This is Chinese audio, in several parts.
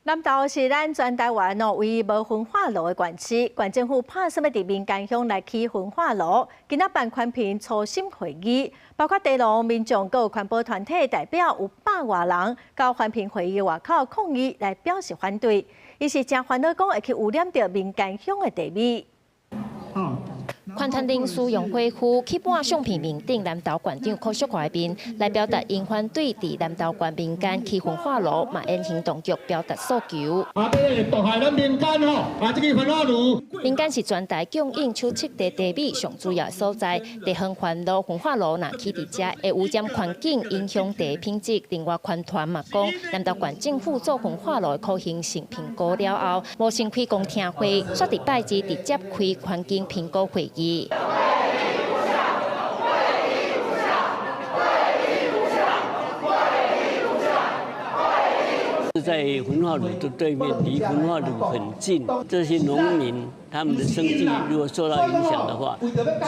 南投是咱全台湾唯一无焚化炉的县市，县政府打算要伫民间乡来起焚化炉。今仔办环评初审会议，包括地龙民众、各环保团体代表有100多人，到环评会议外口抗议来表示反对。伊是真烦恼，讲会去污染到民间乡的地味。环团人士用火炬去搬相片面顶南投县长柯淑华面，来表达因反对伫南投县民间起焚化炉，嘛言行动局表达诉求。毒害咱民间吼，这个焚化炉。民间是全台供应出七地地米上主要的所在，地方环路焚化炉若起伫遮，会污染环境，影响地品质。另外，环团嘛讲，南投县政府做焚化炉的可行性评估了后，无先开公听会，煞伫拜二直接开环境评估会议。在焚化炉的对面，离焚化炉很近。这些农民他们的生计如果受到影响的话，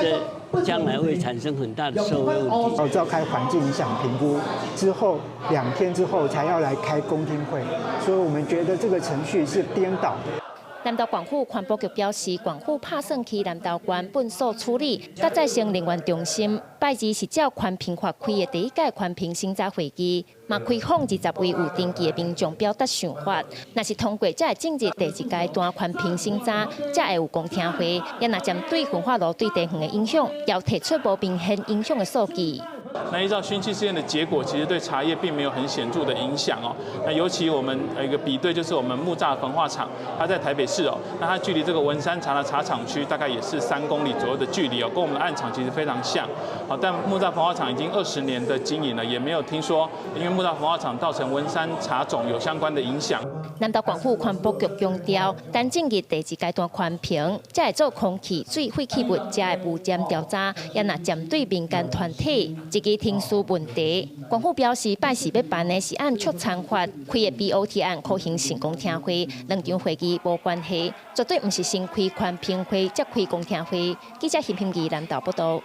这将来会产生很大的社会问题。要召开环境影响评估之后，2天之后才要来开公听会，所以我们觉得这个程序是颠倒的。南投县府环保局表示，县府拍算去南投县粪扫处理甲再生能源中心。拜二是照环评法开的第一届环评审查会议，嘛开放20位有登记的民众表达想法。若是通过，才会进入第2阶段环评审查，才会有公听会。也若针对焚化炉对地方的影响，要提出无明显影响的数据。那依照熏气试验的结果，其实对茶叶并没有很显著的影响哦。那尤其我们有一个比对，就是我们木栅焚化厂，它在台北市哦，那它距离这个文山茶的茶厂区大概也是3公里左右的距离哦，跟我们的案厂其实非常像。好，但木栅焚化厂已经20年的经营了，也没有听说因为木栅焚化厂造成文山茶种有相关的影响。南投县府环保局强调，等进入第2阶段环评，才会做空气、水、废弃物才会污染调查，也若针对民间团体一个听诉问题。县府表示，拜四要办的是按促参法开的 BOT 案可行性公听会，2场会议无关系，绝对不是先开环评会再开公听会。记者叶平仪南投报道。